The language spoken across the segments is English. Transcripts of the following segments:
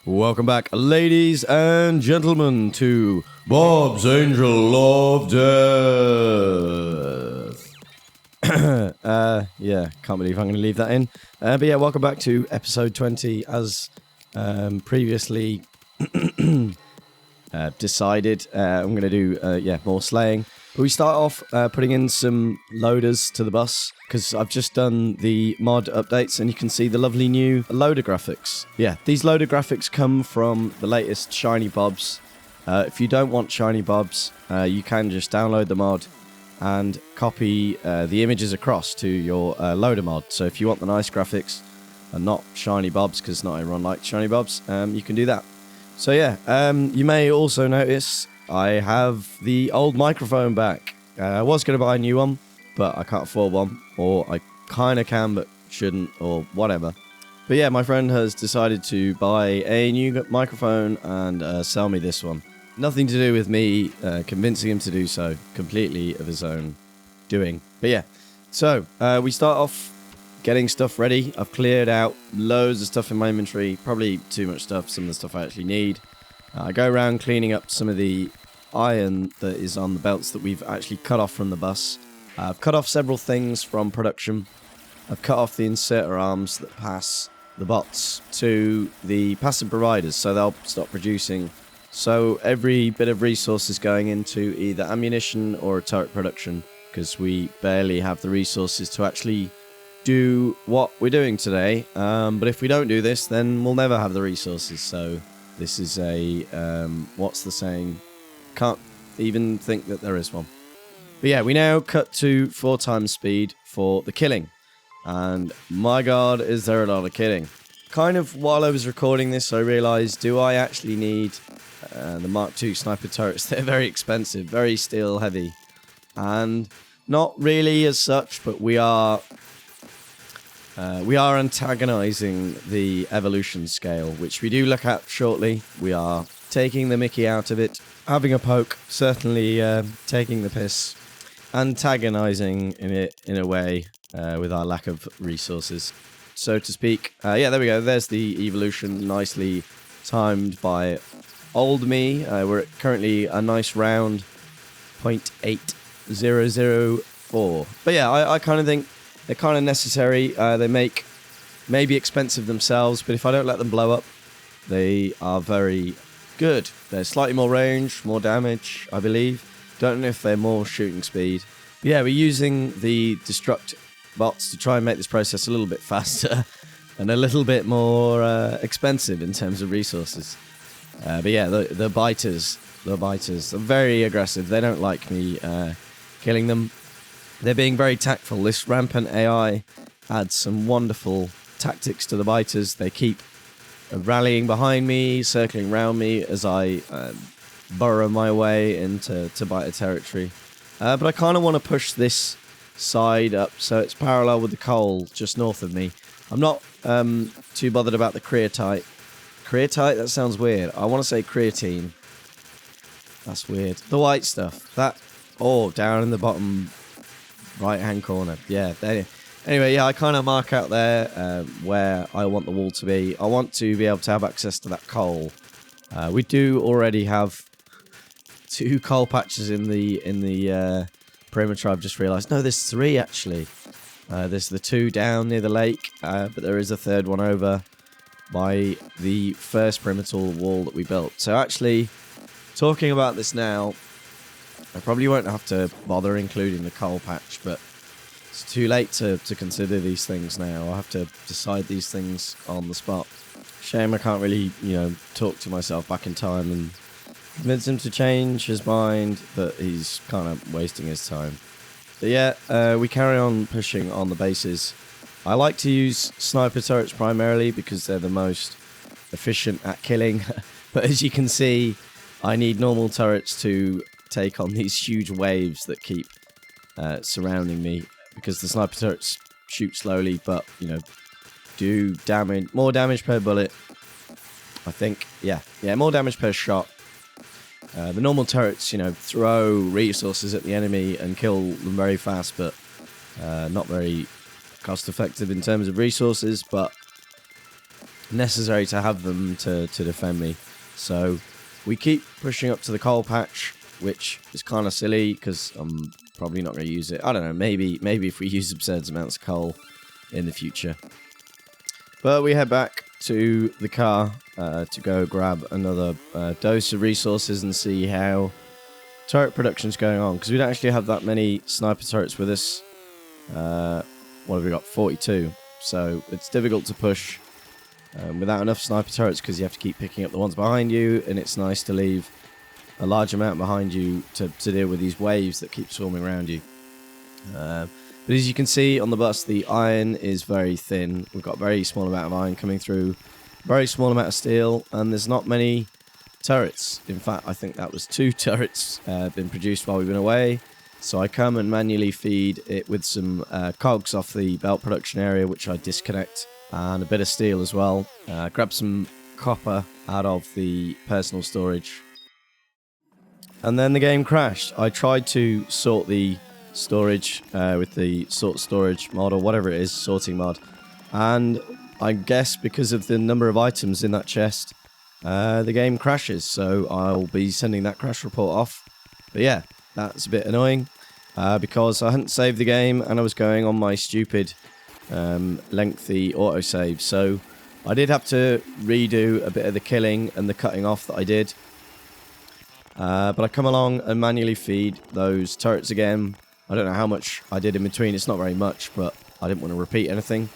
Welcome back, ladies and gentlemen, to Bob's Angel of Death. Yeah, can't believe I'm going to leave that in. But yeah, welcome back to episode 20. As previously decided, I'm going to do more slaying. But we start off putting in some loaders to the bus, because I've just done the mod updates and you can see the lovely new loader graphics. Yeah, these loader graphics come from the latest Shiny Bobs. If you don't want Shiny Bobs, you can just download the mod and copy the images across to your loader mod. So if you want the nice graphics and not Shiny Bobs, because not everyone likes Shiny Bobs, you can do that. So yeah, you may also notice I have the old microphone back. I was going to buy a new one, but I can't afford one, or I kind of can but shouldn't, or whatever. But yeah, my friend has decided to buy a new microphone and sell me this one. Nothing to do with me convincing him to do so, completely of his own doing. But yeah, so we start off getting stuff ready. I've cleared out loads of stuff in my inventory, probably too much stuff, some of the stuff I actually need. I go around cleaning up some of the iron that is on the belts that we've actually cut off from the bus. I've cut off several things from production. I've cut off the inserter arms that pass the bots to the passive providers, so they'll stop producing. So every bit of resource is going into either ammunition or turret production, because we barely have the resources to actually do what we're doing today. But if we don't do this, then we'll never have the resources. So this is a, what's the saying? Can't even think that there is one. But yeah, we now cut to 4 times speed for the killing. And my god, is there a lot of killing. Kind of while I was recording this, I realised, do I actually need the Mark II sniper turrets? They're very expensive, very steel heavy. And not really as such, but we are antagonising the evolution scale, which we do look at shortly. We are taking the mickey out of it, having a poke, certainly taking the piss, antagonising it in a way with our lack of resources, so to speak. Yeah, there we go. There's the evolution, nicely timed by old me. We're at currently a nice round 0.8004. But yeah, I kind of think they're kind of necessary. They make maybe expensive themselves, but if I don't let them blow up, they are very good. They're slightly more range, more damage, I believe. Don't know if they're more shooting speed. But yeah, we're using the destruct bots to try and make this process a little bit faster and a little bit more expensive in terms of resources. But yeah, the biters are very aggressive. They don't like me killing them. They're being very tactful. This rampant AI adds some wonderful tactics to the biters. They keep rallying behind me, circling around me as I burrow my way into biter territory. But I kind of want to push this side up so it's parallel with the coal just north of me. I'm not too bothered about the creatite. Creatite? That sounds weird. I want to say creatine. That's weird. The white stuff. Down in the bottom right-hand corner. Yeah, there. Anyway, yeah, I kind of mark out there where I want the wall to be. I want to be able to have access to that coal. We do already have 2 coal patches in the perimeter. I've just realised. No, there's 3 actually. There's the 2 down near the lake, but there is a 3rd one over by the first perimeter wall that we built. So actually, talking about this now, I probably won't have to bother including the coal patch, but it's too late to consider these things now. I'll have to decide these things on the spot. Shame I can't really, talk to myself back in time and convince him to change his mind, but he's kind of wasting his time. But yeah, we carry on pushing on the bases. I like to use sniper turrets primarily because they're the most efficient at killing. But as you can see, I need normal turrets to take on these huge waves that keep surrounding me, because the sniper turrets shoot slowly, but do more damage per bullet. I think, yeah, more damage per shot. The normal turrets, throw resources at the enemy and kill them very fast, but not very cost effective in terms of resources. But necessary to have them to defend me. So we keep pushing up to the coal patch, which is kind of silly because I'm probably not going to use it. I don't know, maybe if we use absurd amounts of coal in the future. But we head back to the car to go grab another dose of resources and see how turret production's going on, because we don't actually have that many sniper turrets with us. What have we got? 42. So it's difficult to push without enough sniper turrets, because you have to keep picking up the ones behind you, and it's nice to leave a large amount behind you to deal with these waves that keep swarming around you. But as you can see on the bus, the iron is very thin. We've got a very small amount of iron coming through, very small amount of steel, and there's not many turrets. In fact, I think that was 2 turrets been produced while we've been away. So I come and manually feed it with some cogs off the belt production area, which I disconnect, and a bit of steel as well. Grab some copper out of the personal storage. And then the game crashed. I tried to sort the storage with the sort storage mod, or whatever it is, sorting mod. And I guess because of the number of items in that chest, the game crashes. So I'll be sending that crash report off. But yeah, that's a bit annoying because I hadn't saved the game and I was going on my stupid lengthy autosave. So I did have to redo a bit of the killing and the cutting off that I did. But I come along and manually feed those turrets again. I don't know how much I did in between. It's not very much, but I didn't want to repeat anything.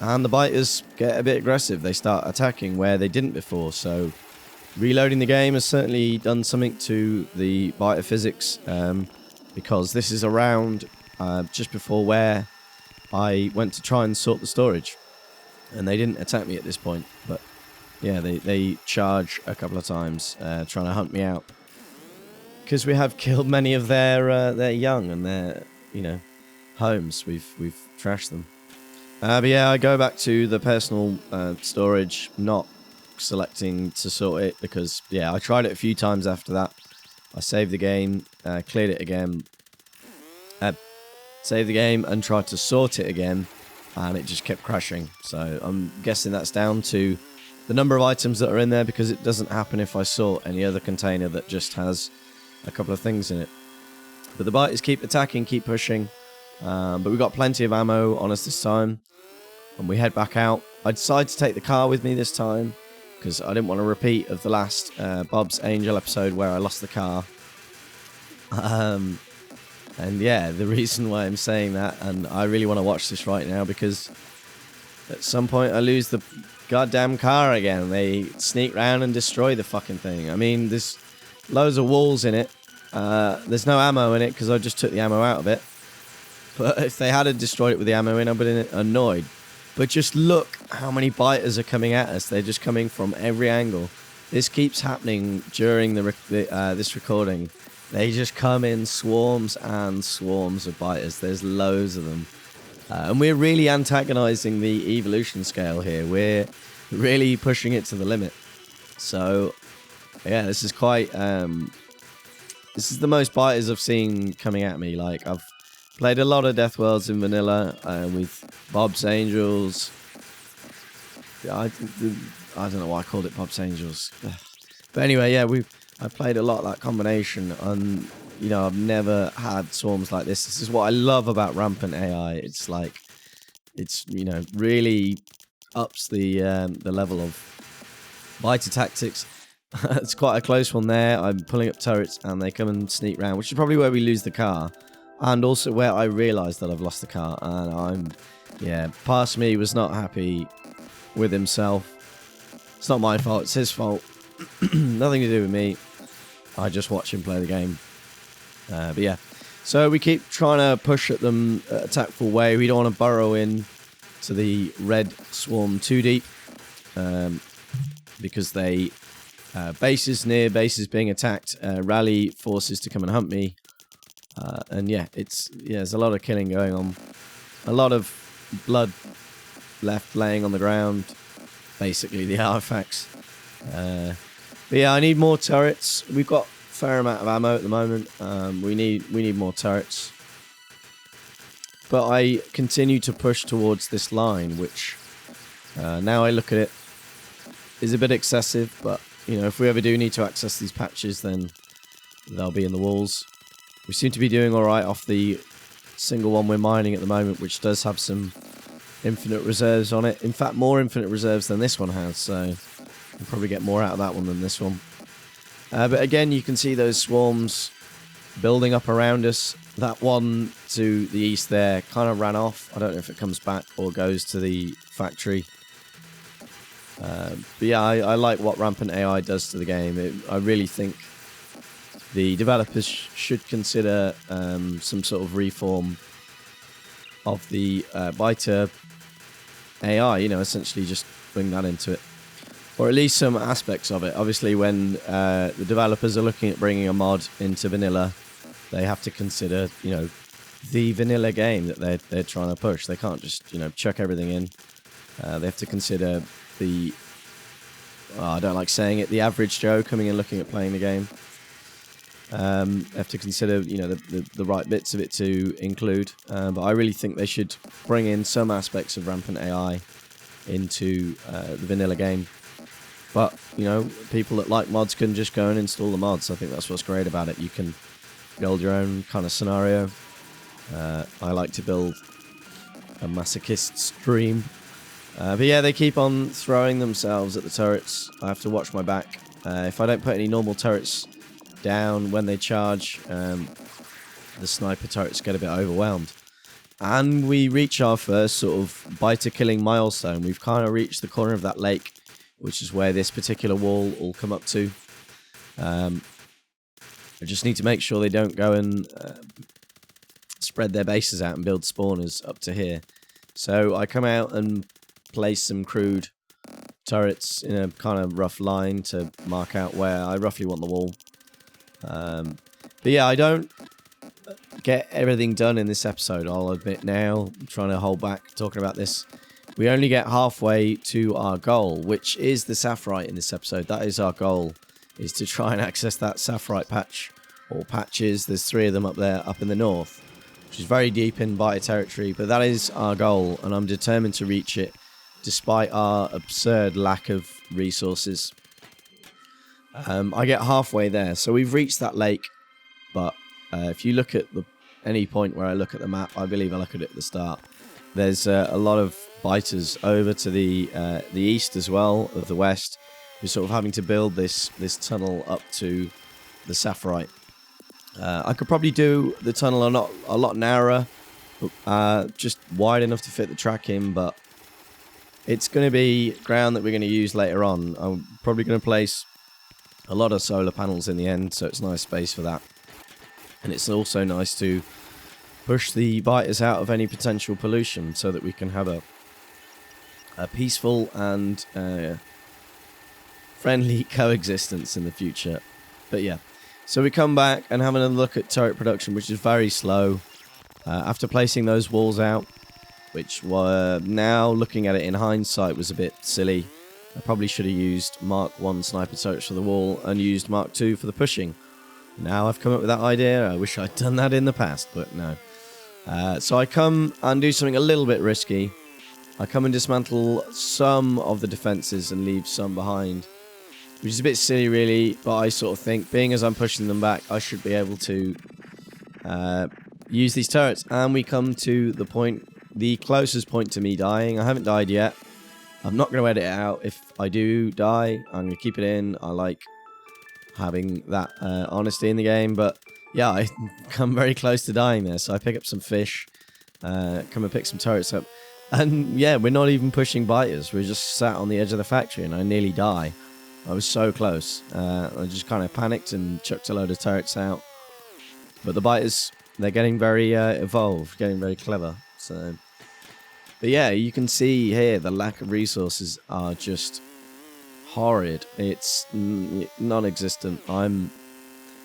And the biters get a bit aggressive. They start attacking where they didn't before. So reloading the game has certainly done something to the biter physics, because this is around just before where I went to try and sort the storage. And they didn't attack me at this point. But yeah, they charge a couple of times trying to hunt me out. Because we have killed many of their young and their, homes. We've trashed them. But yeah, I go back to the personal storage, not selecting to sort it, because yeah, I tried it a few times after that. I saved the game, cleared it again, saved the game and tried to sort it again, and it just kept crashing. So I'm guessing that's down to the number of items that are in there, because it doesn't happen if I sort any other container that just has a couple of things in it. But the biters keep attacking, keep pushing, but we've got plenty of ammo on us this time, and we head back out. I decided to take the car with me this time because I didn't want a repeat of the last Bob's Angel episode where I lost the car. And yeah, the reason why I'm saying that, and I really want to watch this right now, because at some point I lose the goddamn car again. They sneak round and destroy the fucking thing. I mean, there's loads of walls in it. There's no ammo in it because I just took the ammo out of it. But if they had destroyed it with the ammo in, I'd been annoyed. But just look how many biters are coming at us. They're just coming from every angle. This keeps happening during this recording. They just come in swarms and swarms of biters. There's loads of them. And we're really antagonizing the evolution scale here. We're really pushing it to the limit. So yeah, this is quite... this is the most biters I've seen coming at me. Like, I've played a lot of Death Worlds in vanilla with Bob's Angels. I don't know why I called it Bob's Angels. But anyway, yeah, I played a lot of that combination, and I've never had swarms like this. This is what I love about rampant AI. It's like, it's really ups the level of biter tactics. It's quite a close one there. I'm pulling up turrets and they come and sneak round, which is probably where we lose the car, and also where I realise that I've lost the car. And past me was not happy with himself. It's not my fault, it's his fault. Nothing to do with me. I just watch him play the game. But yeah, so we keep trying to push at them a tactful way. We don't want to burrow in to the red swarm too deep, because they bases being attacked, rally forces to come and hunt me, and yeah, there's a lot of killing going on, a lot of blood left laying on the ground, basically the artifacts. But yeah, I need more turrets. We've got a fair amount of ammo at the moment. We need more turrets, but I continue to push towards this line, which now I look at it, is a bit excessive, but, you know, if we ever do need to access these patches, then they'll be in the walls. We seem to be doing alright off the single one we're mining at the moment, which does have some infinite reserves on it. In fact, more infinite reserves than this one has, so we'll probably get more out of that one than this one. But again, you can see those swarms building up around us. That one to the east there kind of ran off. I don't know if it comes back or goes to the factory. But yeah, I like what Rampant AI does to the game. I really think the developers should consider some sort of reform of the biter AI, you know, essentially just bring that into it. Or at least some aspects of it. Obviously, when the developers are looking at bringing a mod into vanilla, they have to consider, you know, the vanilla game that they're trying to push. They can't just, you know, chuck everything in. They have to consider the, I don't like saying it, the average Joe coming in looking at playing the game. They have to consider, you know, the right bits of it to include. But I really think they should bring in some aspects of Rampant AI into the vanilla game. But, you know, people that like mods can just go and install the mods. I think that's what's great about it. You can build your own kind of scenario. I like to build a masochist's dream. But yeah, they keep on throwing themselves at the turrets. I have to watch my back. If I don't put any normal turrets down when they charge, the sniper turrets get a bit overwhelmed. And we reach our first sort of biter killing milestone. We've kind of reached the corner of that lake, which is where this particular wall will come up to. I just need to make sure they don't go and spread their bases out and build spawners up to here. So I come out and place some crude turrets in a kind of rough line to mark out where I roughly want the wall. But yeah, I don't get everything done in this episode, I'll admit now. I'm trying to hold back talking about this. We only get halfway to our goal, which is the Sapphirite in this episode. That is our goal, is to try and access that Sapphirite patch, or patches. There's 3 of them up there, up in the north, which is very deep in biter territory, but that is our goal, and I'm determined to reach it, despite our absurd lack of resources. I get halfway there, so we've reached that lake, but if you look at any point where I look at the map, I believe I look at it at the start, there's a lot of biters over to the east as well, of the west, who's sort of having to build this tunnel up to the Sapphirite. I could probably do the tunnel a lot narrower, just wide enough to fit the track in, but it's going to be ground that we're going to use later on. I'm probably going to place a lot of solar panels in the end, so it's nice space for that. And it's also nice to push the biters out of any potential pollution so that we can have a peaceful and friendly coexistence in the future. But yeah, so we come back and have another look at turret production, which is very slow. After placing those walls out, which were, now looking at it in hindsight, was a bit silly. I probably should have used Mark 1 sniper turrets for the wall and used Mark 2 for the pushing. Now I've come up with that idea. I wish I'd done that in the past, but no. So I come and do something a little bit risky. I come and dismantle some of the defences and leave some behind, which is a bit silly really, but I sort of think, being as I'm pushing them back, I should be able to use these turrets. And we come to the point, the closest point to me dying. I haven't died yet. I'm not going to edit it out. If I do die, I'm going to keep it in. I like having that honesty in the game, but yeah, I come very close to dying there, so I pick up some fish, come and pick some turrets up, and yeah, we're not even pushing biters. We're just sat on the edge of the factory, and I nearly die. I was so close. I just kind of panicked and chucked a load of turrets out, but the biters, they're getting very evolved, getting very clever. So, but yeah, you can see here the lack of resources are just horrid. It's non-existent. I'm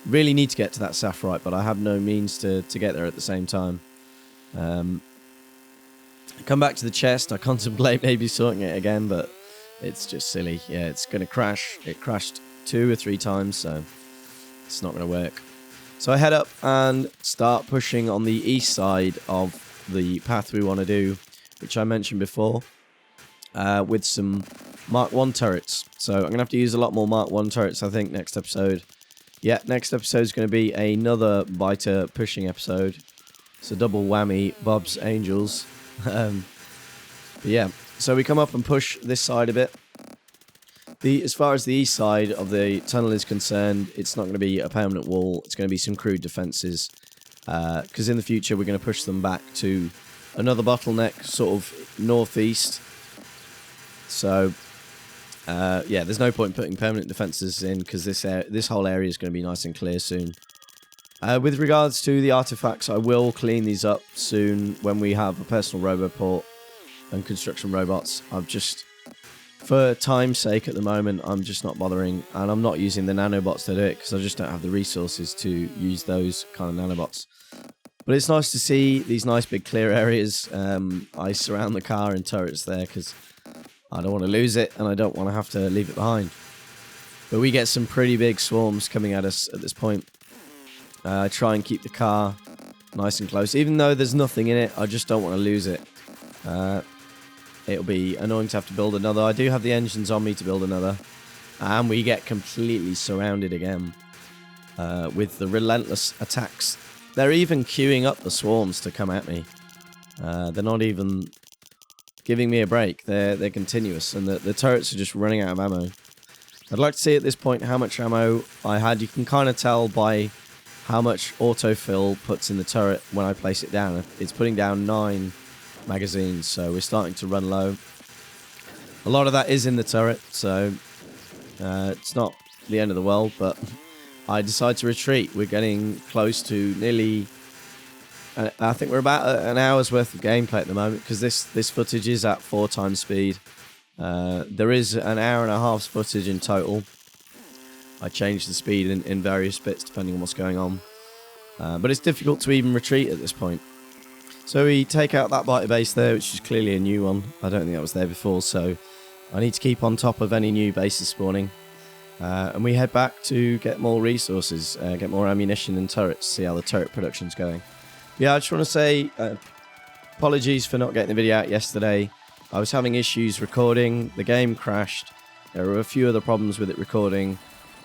really need to get to that Sapphirite, but I have no means to get there at the same time. I come back to the chest. I contemplate maybe sorting it again, but it's just silly. Yeah, it's going to crash. It crashed 2 or 3 times, so it's not going to work. So I head up and start pushing on the east side of the path we want to do, which I mentioned before, with some Mark 1 turrets. So I'm going to have to use a lot more Mark 1 turrets, I think, next episode. Yeah, next episode is going to be another biter pushing episode. It's a double whammy, Bob's Angels. But yeah, so we come up and push this side a bit. As far as the east side of the tunnel is concerned, it's not going to be a permanent wall. It's going to be some crude defences. Because in the future, we're going to push them back to another bottleneck, sort of northeast. So, yeah, there's no point putting permanent defences in because this whole area is going to be nice and clear soon. With regards to the artifacts, I will clean these up soon when we have a personal roboport and construction robots. I've just, for time's sake at the moment, I'm just not bothering, and I'm not using the nanobots to do it because I just don't have the resources to use those kind of nanobots. But it's nice to see these nice big clear areas. I surround the car in turrets there because I don't want to lose it and I don't want to have to leave it behind. But we get some pretty big swarms coming at us at this point. I try and keep the car nice and close. Even though there's nothing in it, I just don't want to lose it. It'll be annoying to have to build another. I do have the engines on me to build another. And we get completely surrounded again with the relentless attacks. They're even queuing up the swarms to come at me. They're not even giving me a break. They're continuous, and the turrets are just running out of ammo. I'd like to see at this point how much ammo I had. You can kind of tell by how much autofill puts in the turret when I place it down. It's putting down 9 magazines, so we're starting to run low. A lot of that is in the turret, so it's not the end of the world, but I decide to retreat. We're getting close to nearly... I think we're about an hour's worth of gameplay at the moment, because this footage is at 4 times speed. There is an hour and a half's footage in total. I change the speed in various bits depending on what's going on. But it's difficult to even retreat at this point. So we take out that biter base there, which is clearly a new one. I don't think that was there before, so I need to keep on top of any new bases spawning. And we head back to get more resources, get more ammunition and turrets, see how the turret production's going. Yeah, I just want to say apologies for not getting the video out yesterday. I was having issues recording, the game crashed, there were a few other problems with it recording.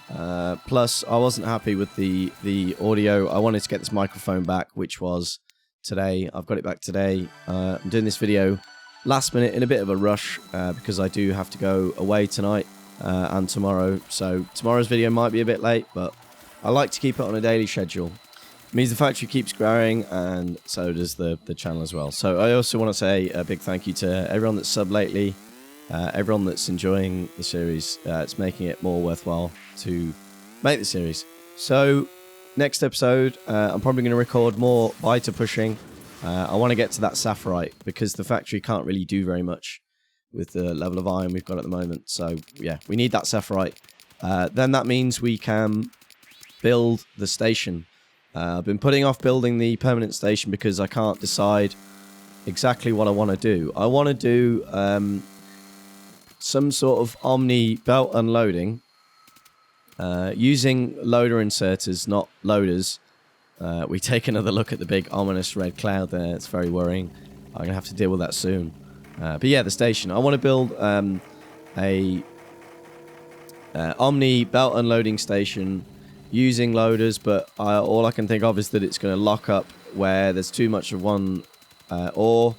Plus, I wasn't happy with the audio. I wanted to get this microphone back, which was today. I've got it back today. I'm doing this video last minute in a bit of a rush because I do have to go away tonight and tomorrow. So tomorrow's video might be a bit late, but I like to keep it on a daily schedule. It means the factory keeps growing, and so does the channel as well. So I also want to say a big thank you to everyone that's subbed lately. Everyone that's enjoying the series. It's making it more worthwhile to make the series. So next episode, I'm probably going to record more biter pushing. I want to get to that sapphirite because the factory can't really do very much with the level of iron we've got at the moment. So yeah, we need that sapphirite. Then that means we can build the station. I've been putting off building the permanent station because I can't decide exactly what I want to do. I want to do some sort of omni belt unloading using loader inserters, not loaders. We take another look at the big ominous red cloud there. It's very worrying. I'm going to have to deal with that soon. But yeah, the station. I want to build a omni belt unloading station using loaders, but all I can think of is that it's going to lock up where there's too much of one ore.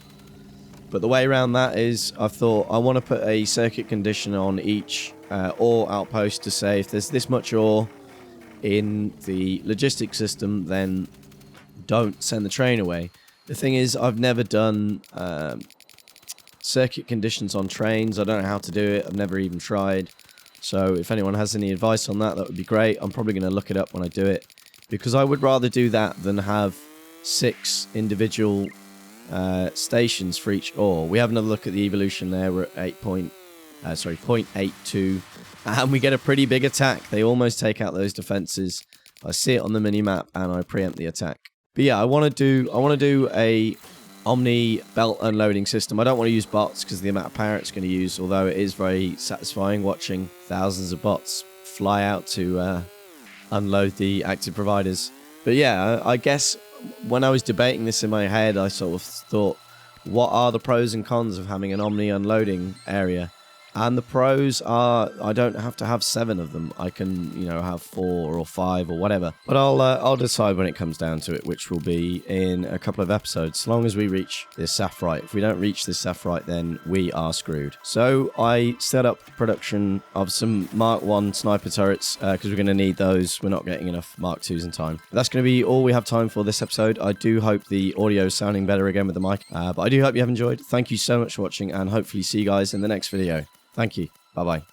But the way around that is, I've thought I want to put a circuit condition on each ore outpost to say if there's this much ore in the logistics system, then don't send the train away. The thing is, I've never done circuit conditions on trains. I don't know how to do it. I've never even tried. So if anyone has any advice on that, that would be great. I'm probably going to look it up when I do it, because I would rather do that than have 6 individual stations for each ore. We have another look at the evolution there. We're at 0.82, and we get a pretty big attack. They almost take out those defenses. I see it on the mini map, and I preempt the attack. But yeah, I want to do a omni belt unloading system. I don't want to use bots because of the amount of power it's going to use, although it is very satisfying watching thousands of bots fly out to unload the active providers. But yeah, I guess when I was debating this in my head, I sort of thought, what are the pros and cons of having an omni unloading area? And the pros are I don't have to have 7 of them. I can, you know, have 4 or 5 or whatever. But I'll decide when it comes down to it, which will be in a couple of episodes, as long as we reach this sapphirite. If we don't reach this sapphirite, then we are screwed. So I set up production of some Mark 1 sniper turrets because we're going to need those. We're not getting enough Mark 2s in time. That's going to be all we have time for this episode. I do hope the audio is sounding better again with the mic. But I do hope you have enjoyed. Thank you so much for watching, and hopefully see you guys in the next video. Thank you. Bye-bye.